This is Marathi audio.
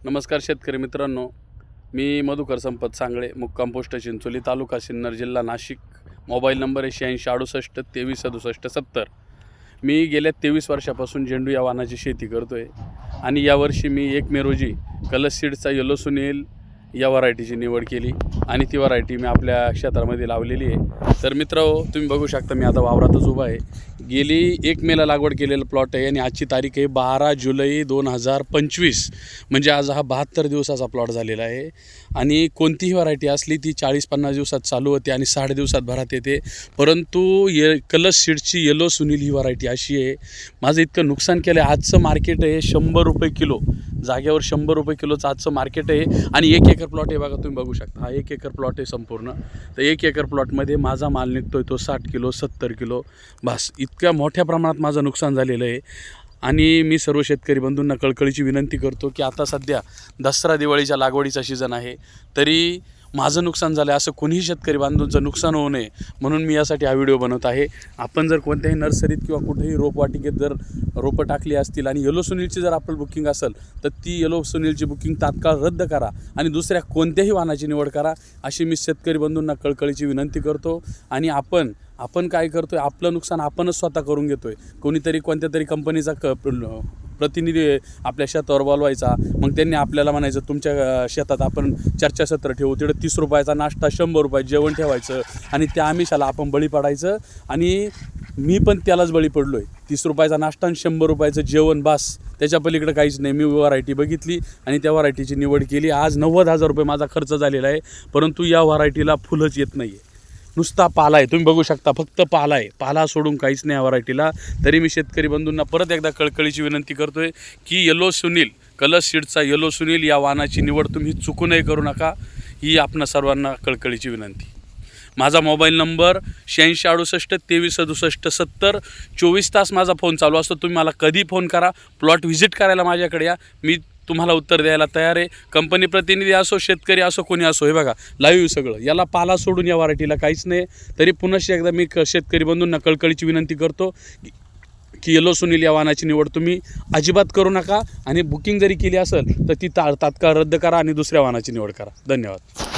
नमस्कार शेतकरी मित्रांनो, मी मधुकर संपत सांगळे, मुक्काम पोस्ट चिंचोली, तालुका सिन्नर, जिल्हा नाशिक. मोबाईल नंबर आहे 86 68 23 67 70. मी गेल्या 23 वर्षापासून झेंडू या वाहनाची शेती करतो आहे आणि यावर्षी मी 1 मे रोजी कलश सीडचा येलो सुनील या व्हरायटीची निवड केली आणि ती व्हरायटी मी आपल्या क्षेत्रामध्ये लावलेली आहे. तर मित्रांनो, तुम्ही बघू शकता मी आता वावरातच उभा आहे. गेली 1 मेला लागवड केलेलं प्लॉट आहे आणि आजची तारीख आहे 12 जुलै 2025. म्हणजे आज हा 72 दिवसाचा प्लॉट झालेला आहे. आणि कोणतीही व्हरायटी असली ती 40-50 दिवसात चालू होते आणि 60 दिवसात भरात येते. परंतु कलश सीडची येलो सुनील ही व्हरायटी अशी आहे, माझं इतकं नुकसान केलं आहे. आजचं मार्केट आहे 100 रुपये किलो, जागेवर 100 रुपये किलोचं आजचं मार्केट आहे. आणि 1 एकर प्लॉट आहे बघा, तुम्ही बघू शकता. हा 1 एकर प्लॉट आहे संपूर्ण. तर 1 एकर प्लॉटमध्ये माझा माल निघतोय तो 60 किलो 70 किलो बस. इतक्या मोठ्या प्रमाणात माझं नुकसान झालेलं आहे. आणि मी सर्व शेतकरी बंधूंना कळकळीची विनंती करतो की आता सध्या दसरा दिवाळीच्या लागवडीचा सीझन आहे, तरी माझं नुकसान झालं आहे असं कोणीही शेतकरी बांधवांचं नुकसान होऊ नये म्हणून मी यासाठी हा व्हिडिओ बनवत आहे. आपण जर कोणत्याही नर्सरीत किंवा कुठेही रोपवाटिकेत जर रोपं टाकली असतील आणि येलो सुनीलची जर आपलं बुकिंग असेल तर ती येलो सुनीलची बुकिंग तात्काळ रद्द करा आणि दुसऱ्या कोणत्याही वाहनाची निवड करा, अशी मी शेतकरी बंधूंना कळकळीची विनंती करतो. आणि आपण काय करतो आहे, आपलं नुकसान आपणच स्वतः करून घेतो आहे. कोणीतरी कोणत्या तरी कंपनीचा प्रतिनिधी आपल्या शेतावर बोलवायचा, मग त्यांनी आपल्याला म्हणायचं तुमच्या शेतात आपण चर्चासत्र ठेवू, तिकडे 30 रुपयाचा नाश्ता 100 रुपये जेवण ठेवायचं आणि त्या आमिषाला आपण बळी पडायचं. आणि मी पण त्यालाच बळी पडलो आहे. 30 रुपयाचा नाश्ता आणि 100 रुपयाचं जेवण, बस. त्याच्या पलीकडे काहीच नाही. मी व्हरायटी बघितली आणि त्या व्हरायटीची निवड केली. आज 90,000 रुपये माझा खर्च झालेला आहे, परंतु या व्हरायटीला फुलंच येत नाही आहे, नुसता पाला आहे. तुम्ही बघू शकता, फक्त पाला आहे, पाला सोडून काहीच नाही या व्हरायटीला. तरी मी शेतकरी बंधूंना परत एकदा कळकळीची विनंती करतो आहे की येलो सुनील, कलश सीडचा येलो सुनील या वाहनाची निवड तुम्ही चुकूनही करू नका, ही आपणा सर्वांना कळकळीची विनंती. माझा मोबाईल नंबर 86 68 23 67 70. 24 तास माझा फोन चालू असतो. तुम्ही मला कधी फोन करा, प्लॉट व्हिजिट करायला माझ्याकडे या, मी तुम्हाला उत्तर द्यायला तयार आहे. कंपनी प्रतिनिधी असो, शेतकरी असो, कोणी असो. हे बघा लाईव्ह सगळं, याला पाला सोडून या व्हरायटीला काहीच नाही. तरी पुन्हा एकदा मी शेतकरी बंधूंना कळकळीची विनंती करतो की येलो सुनील या वाहनाची निवड तुम्ही अजिबात करू नका आणि बुकिंग जरी केली असेल तर ती तात्काळ रद्द करा आणि दुसऱ्या वाहनाची निवड करा. धन्यवाद.